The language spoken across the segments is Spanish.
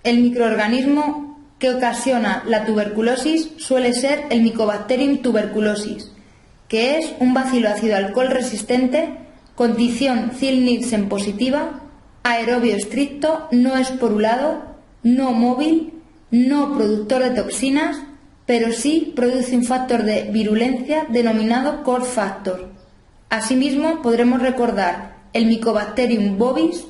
El microorganismo que ocasiona la tuberculosis suele ser el Mycobacterium tuberculosis, que es un bacilo ácido alcohol resistente, condición Thiel-Nielsen positiva, aerobio estricto, no esporulado, no móvil, no productor de toxinas, pero sí produce un factor de virulencia denominado core factor. Asimismo, podremos recordar el Mycobacterium bovis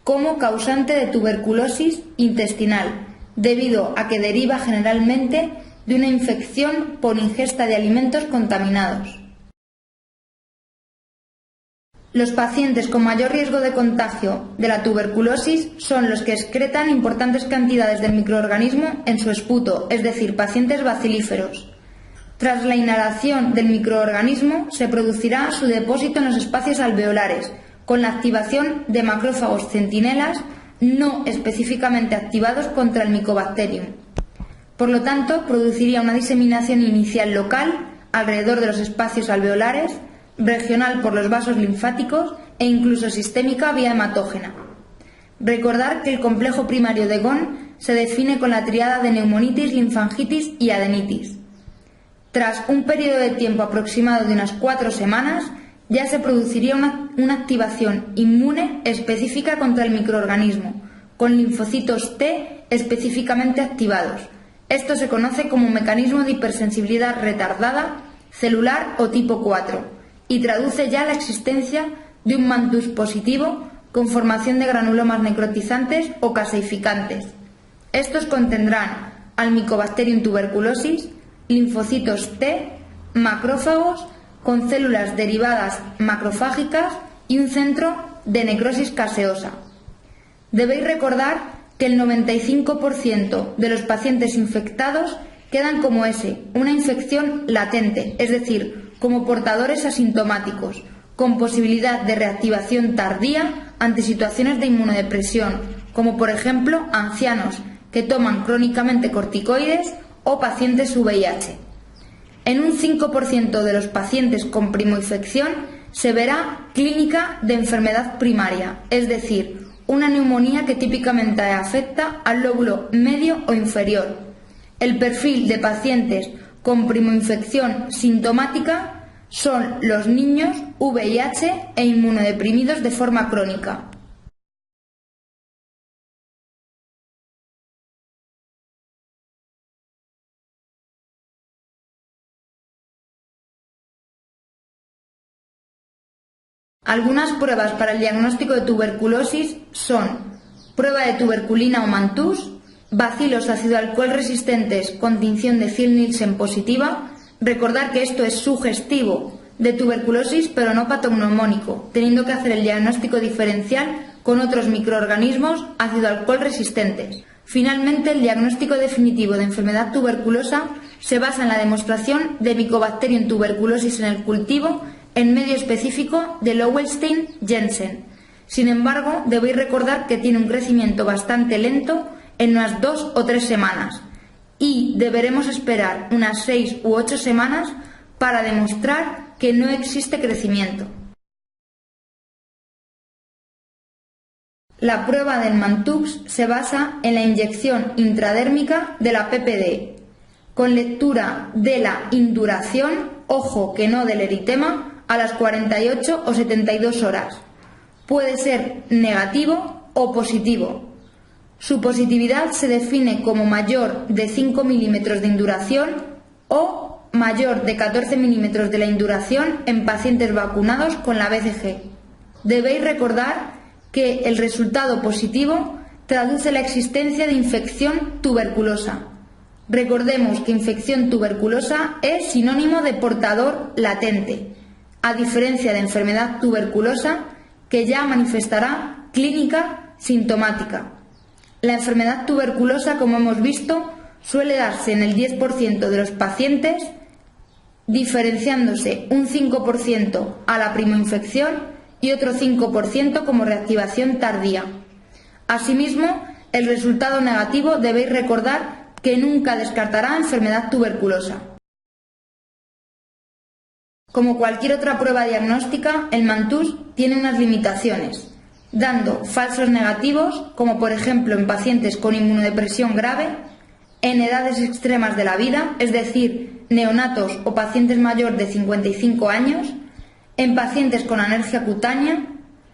como causante de tuberculosis intestinal, debido a que deriva generalmente de una infección por ingesta de alimentos contaminados. Los pacientes con mayor riesgo de contagio de la tuberculosis son los que excretan importantes cantidades del microorganismo en su esputo, es decir, pacientes bacilíferos. Tras la inhalación del microorganismo se producirá su depósito en los espacios alveolares, con la activación de macrófagos centinelas no específicamente activados contra el Mycobacterium. Por lo tanto, produciría una diseminación inicial local alrededor de los espacios alveolares, regional por los vasos linfáticos e incluso sistémica vía hematógena. Recordar que el complejo primario de Ghon se define con la tríada de neumonitis, linfangitis y adenitis. Tras un periodo de tiempo aproximado de unas 4 semanas, ya se produciría una activación inmune específica contra el microorganismo, con linfocitos T específicamente activados. Esto se conoce como mecanismo de hipersensibilidad retardada celular o tipo 4 y traduce ya la existencia de un mantus positivo con formación de granulomas necrotizantes o caseificantes. Estos contendrán al Mycobacterium tuberculosis, linfocitos T, macrófagos con células derivadas macrofágicas y un centro de necrosis caseosa. Debéis recordar que el 95% de los pacientes infectados quedan como una infección latente, es decir, como portadores asintomáticos, con posibilidad de reactivación tardía ante situaciones de inmunodepresión, como por ejemplo ancianos que toman crónicamente corticoides o pacientes VIH. En un 5% de los pacientes con primoinfección se verá clínica de enfermedad primaria, es decir, una neumonía que típicamente afecta al lóbulo medio o inferior. El perfil de pacientes con primoinfección sintomática son los niños VIH e inmunodeprimidos de forma crónica. Algunas pruebas para el diagnóstico de tuberculosis son prueba de tuberculina o mantús, bacilos ácido alcohol resistentes con tinción de Thiel-Nielsen positiva. Recordar que esto es sugestivo de tuberculosis pero no patognomónico, teniendo que hacer el diagnóstico diferencial con otros microorganismos ácido alcohol resistentes. Finalmente, el diagnóstico definitivo de enfermedad tuberculosa se basa en la demostración de Mycobacterium tuberculosis en el cultivo en medio específico de Lowenstein-Jensen. Sin embargo, debéis recordar que tiene un crecimiento bastante lento en unas 2 o 3 semanas y deberemos esperar unas 6 u 8 semanas para demostrar que no existe crecimiento. La prueba del Mantux se basa en la inyección intradérmica de la PPD, con lectura de la induración, ojo que no del eritema, a las 48 o 72 horas. Puede ser negativo o positivo. Su positividad se define como mayor de 5 milímetros de induración o mayor de 14 milímetros de la induración en pacientes vacunados con la BCG. Debéis recordar que el resultado positivo traduce la existencia de infección tuberculosa. Recordemos que infección tuberculosa es sinónimo de portador latente, a diferencia de enfermedad tuberculosa que ya manifestará clínica sintomática. La enfermedad tuberculosa, como hemos visto, suele darse en el 10% de los pacientes, diferenciándose un 5% a la primoinfección y otro 5% como reactivación tardía. Asimismo, el resultado negativo debéis recordar que nunca descartará enfermedad tuberculosa. Como cualquier otra prueba diagnóstica, el Mantux tiene unas limitaciones. dando falsos negativos, como por ejemplo en pacientes con inmunodepresión grave, en edades extremas de la vida, es decir, neonatos o pacientes mayores de 55 años, en pacientes con alergia cutánea,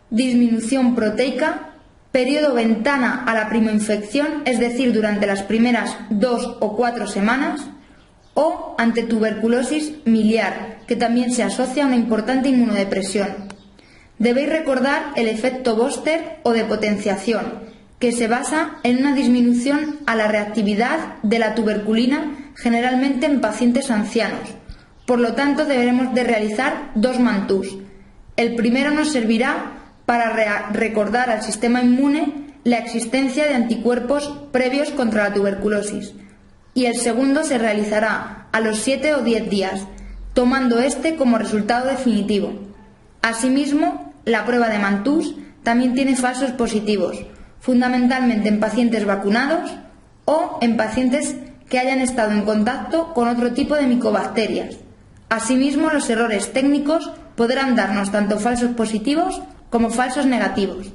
disminución proteica, periodo ventana a la primoinfección, es decir, durante las primeras 2 o 4 semanas, o ante tuberculosis miliar, que también se asocia a una importante inmunodepresión. Debéis recordar el efecto Booster o de potenciación, que se basa en una disminución a la reactividad de la tuberculina, generalmente en pacientes ancianos. Por lo tanto, deberemos de realizar 2 mantús. El primero nos servirá para recordar al sistema inmune la existencia de anticuerpos previos contra la tuberculosis, y el segundo se realizará a los 7 o 10 días, tomando este como resultado definitivo. Asimismo, la prueba de mantús también tiene falsos positivos, fundamentalmente en pacientes vacunados o en pacientes que hayan estado en contacto con otro tipo de micobacterias. Asimismo, los errores técnicos podrán darnos tanto falsos positivos como falsos negativos.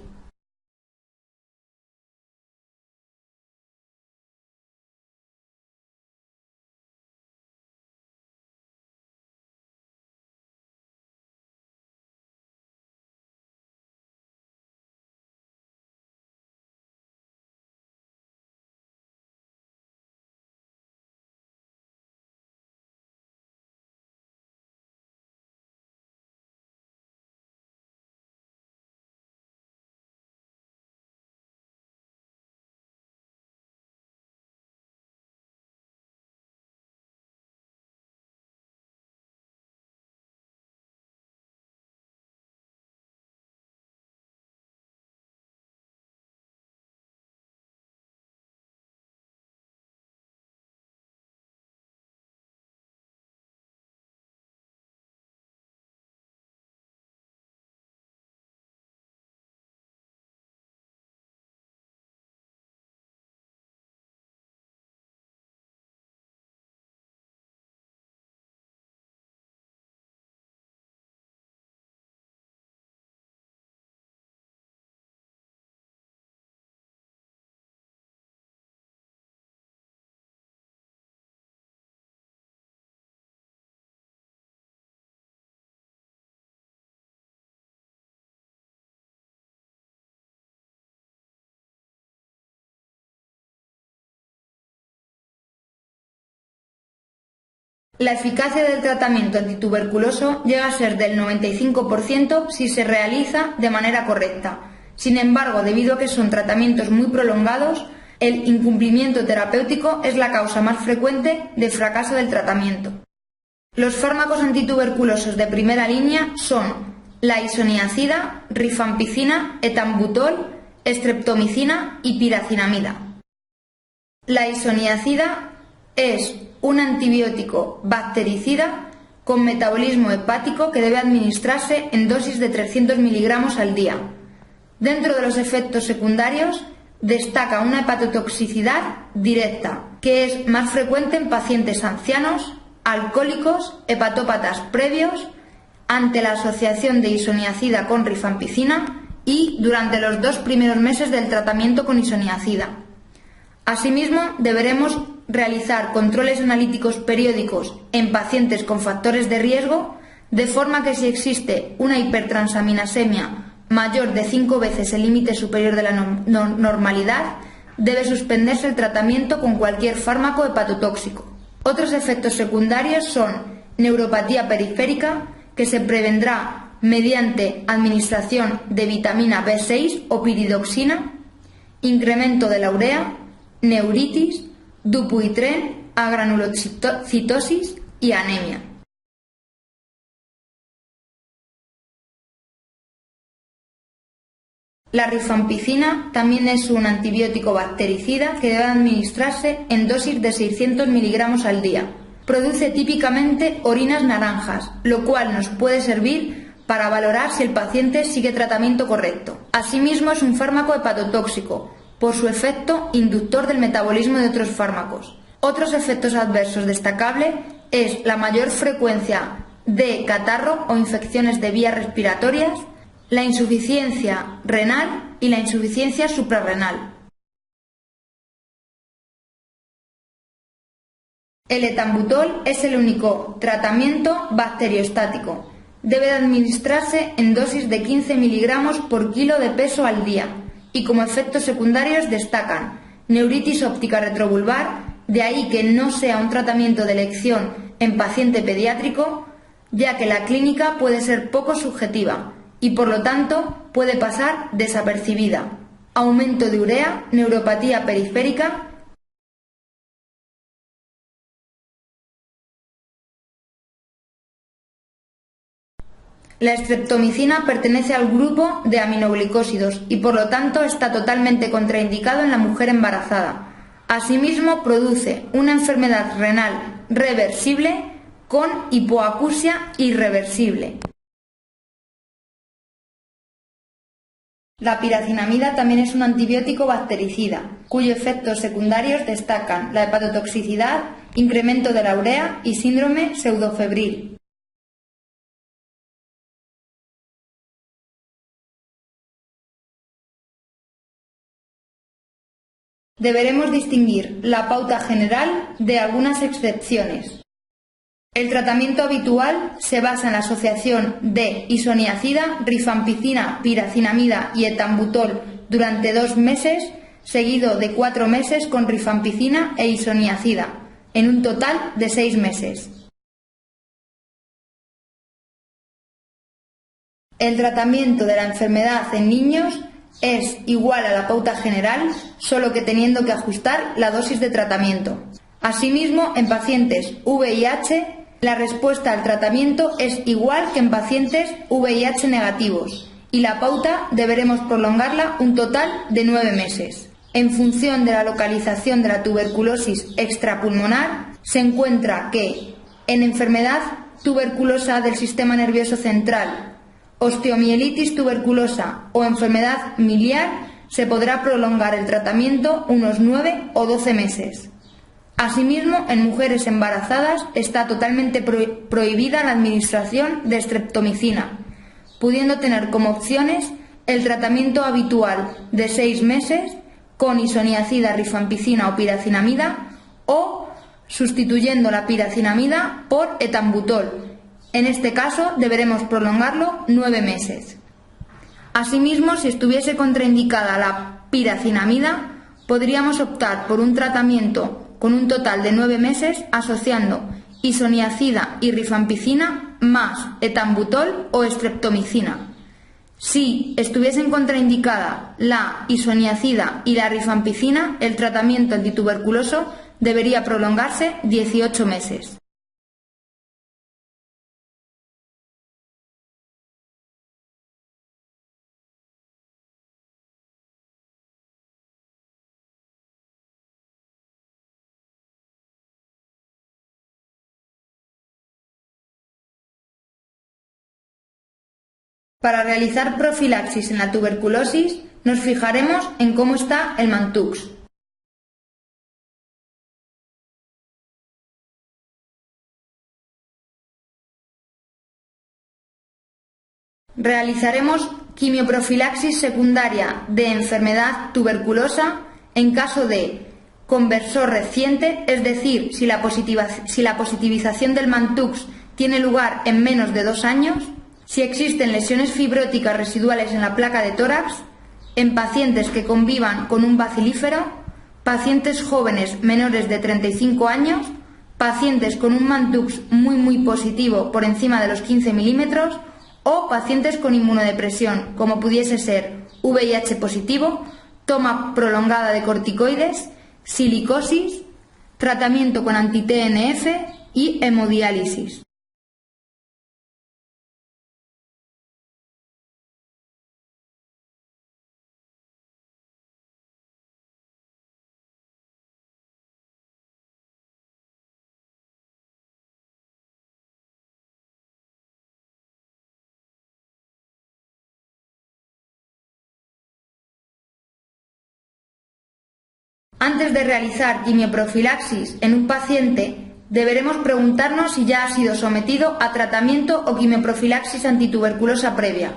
La eficacia del tratamiento antituberculoso llega a ser del 95% si se realiza de manera correcta. Sin embargo, debido a que son tratamientos muy prolongados, el incumplimiento terapéutico es la causa más frecuente de fracaso del tratamiento. Los fármacos antituberculosos de primera línea son la isoniazida, rifampicina, etambutol, streptomicina y piracinamida. La isoniazida es un antibiótico bactericida con metabolismo hepático que debe administrarse en dosis de 300 miligramos al día. Dentro de los efectos secundarios destaca una hepatotoxicidad directa, que es más frecuente en pacientes ancianos, alcohólicos, hepatópatas previos, ante la asociación de isoniazida con rifampicina y durante los 2 primeros meses del tratamiento con isoniazida. Asimismo, deberemos realizar controles analíticos periódicos en pacientes con factores de riesgo, de forma que si existe una hipertransaminasemia mayor de 5 veces el límite superior de la normalidad, debe suspenderse el tratamiento con cualquier fármaco hepatotóxico. Otros efectos secundarios son neuropatía periférica, que se prevendrá mediante administración de vitamina B6 o piridoxina, incremento de la urea, neuritis, Dupuytren, agranulocitosis y anemia. La rifampicina también es un antibiótico bactericida que debe administrarse en dosis de 600 miligramos al día. Produce típicamente orinas naranjas, lo cual nos puede servir para valorar si el paciente sigue tratamiento correcto. Asimismo, es un fármaco hepatotóxico, por su efecto inductor del metabolismo de otros fármacos. Otros efectos adversos destacables es la mayor frecuencia de catarro o infecciones de vías respiratorias, la insuficiencia renal y la insuficiencia suprarrenal. El etambutol es el único tratamiento bacteriostático. Debe de administrarse en dosis de 15 miligramos por kilo de peso al día y como efectos secundarios destacan neuritis óptica retrovulvar, de ahí que no sea un tratamiento de elección en paciente pediátrico, ya que la clínica puede ser poco subjetiva y por lo tanto puede pasar desapercibida. Aumento de urea, neuropatía periférica. La streptomicina pertenece al grupo de aminoglicósidos y por lo tanto está totalmente contraindicado en la mujer embarazada. Asimismo, produce una enfermedad renal reversible con hipoacusia irreversible. La piracinamida también es un antibiótico bactericida, cuyos efectos secundarios destacan la hepatotoxicidad, incremento de la urea y síndrome pseudofebril. Deberemos distinguir la pauta general de algunas excepciones. El tratamiento habitual se basa en la asociación de isoniazida, rifampicina, piracinamida y etambutol durante 2 meses, seguido de 4 meses con rifampicina e isoniazida, en un total de 6 meses. El tratamiento de la enfermedad en niños es igual a la pauta general, solo que teniendo que ajustar la dosis de tratamiento. Asimismo, en pacientes VIH, la respuesta al tratamiento es igual que en pacientes VIH negativos y la pauta deberemos prolongarla un total de 9 meses. En función de la localización de la tuberculosis extrapulmonar, se encuentra que en enfermedad tuberculosa del sistema nervioso central, osteomielitis tuberculosa o enfermedad miliar, se podrá prolongar el tratamiento unos 9 o 12 meses. Asimismo, en mujeres embarazadas está totalmente prohibida la administración de streptomicina, pudiendo tener como opciones el tratamiento habitual de 6 meses con isoniazida, rifampicina o piracinamida o sustituyendo la piracinamida por etambutol. En este caso deberemos prolongarlo 9 meses. Asimismo, si estuviese contraindicada la piracinamida, podríamos optar por un tratamiento con un total de 9 meses asociando isoniazida y rifampicina más etambutol o streptomicina. Si estuviesen contraindicada la isoniazida y la rifampicina, el tratamiento antituberculoso debería prolongarse 18 meses. Para realizar profilaxis en la tuberculosis, nos fijaremos en cómo está el Mantux. Realizaremos quimioprofilaxis secundaria de enfermedad tuberculosa en caso de conversor reciente, es decir, si la positivización del Mantux tiene lugar en menos de 2 años, si existen lesiones fibróticas residuales en la placa de tórax, en pacientes que convivan con un bacilífero, pacientes jóvenes menores de 35 años, pacientes con un Mantux muy positivo por encima de los 15 milímetros o pacientes con inmunodepresión, como pudiese ser VIH positivo, toma prolongada de corticoides, silicosis, tratamiento con anti-TNF y hemodiálisis. Antes de realizar quimioprofilaxis en un paciente, deberemos preguntarnos si ya ha sido sometido a tratamiento o quimioprofilaxis antituberculosa previa.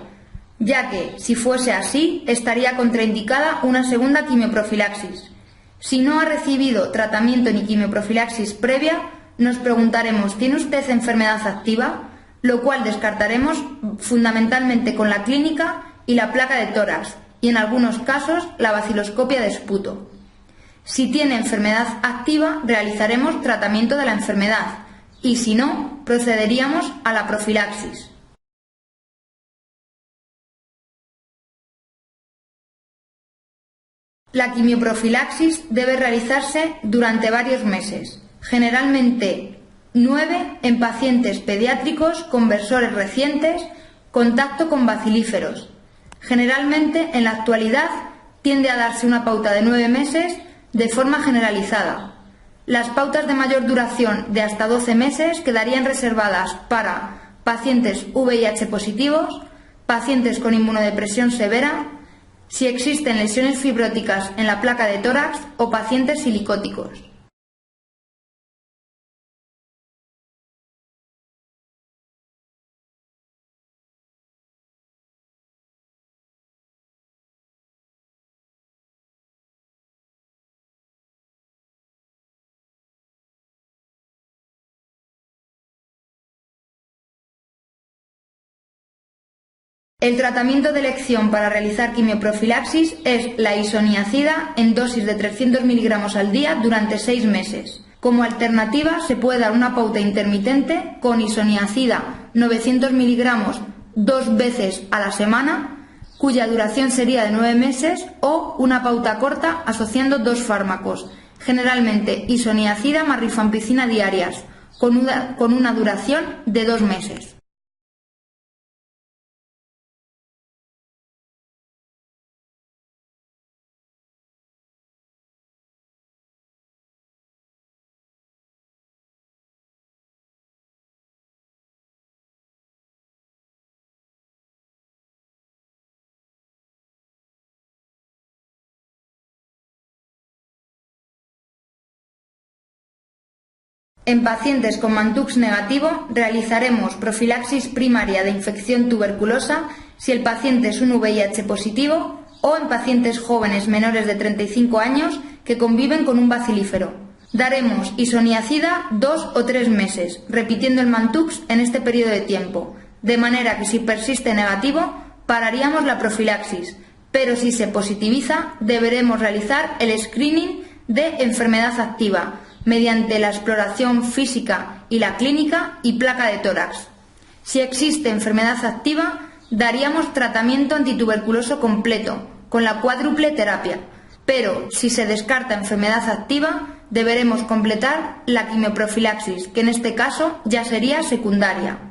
ya que, si fuese así, estaría contraindicada una segunda quimioprofilaxis. Si no ha recibido tratamiento ni quimioprofilaxis previa, nos preguntaremos ¿tiene usted enfermedad activa?, lo cual descartaremos fundamentalmente con la clínica y la placa de tórax, y en algunos casos la baciloscopia de esputo. Si tiene enfermedad activa, realizaremos tratamiento de la enfermedad, y si no, procederíamos a la profilaxis. La quimioprofilaxis debe realizarse durante varios meses, generalmente 9 en pacientes pediátricos con versores recientes, contacto con bacilíferos. Generalmente, en la actualidad, tiende a darse una pauta de 9 meses de forma generalizada. Las pautas de mayor duración de hasta 12 meses quedarían reservadas para pacientes VIH positivos, pacientes con inmunodepresión severa, si existen lesiones fibróticas en la placa de tórax o pacientes silicóticos. El tratamiento de elección para realizar quimioprofilaxis es la isoniazida en dosis de 300 miligramos al día durante 6 meses. Como alternativa se puede dar una pauta intermitente con isoniazida 900 miligramos 2 veces a la semana, cuya duración sería de 9 meses, o una pauta corta asociando 2 fármacos, generalmente isoniazida más rifampicina diarias, con una duración de 2 meses. En pacientes con Mantoux negativo realizaremos profilaxis primaria de infección tuberculosa si el paciente es un VIH positivo, o en pacientes jóvenes menores de 35 años que conviven con un bacilífero. Daremos isoniazida 2 o 3 meses, repitiendo el Mantoux en este periodo de tiempo, de manera que si persiste negativo pararíamos la profilaxis, pero si se positiviza deberemos realizar el screening de enfermedad activa, mediante la exploración física y la clínica y placa de tórax. Si existe enfermedad activa, daríamos tratamiento antituberculoso completo, con la cuádruple terapia, pero si se descarta enfermedad activa, deberemos completar la quimioprofilaxis, que en este caso ya sería secundaria.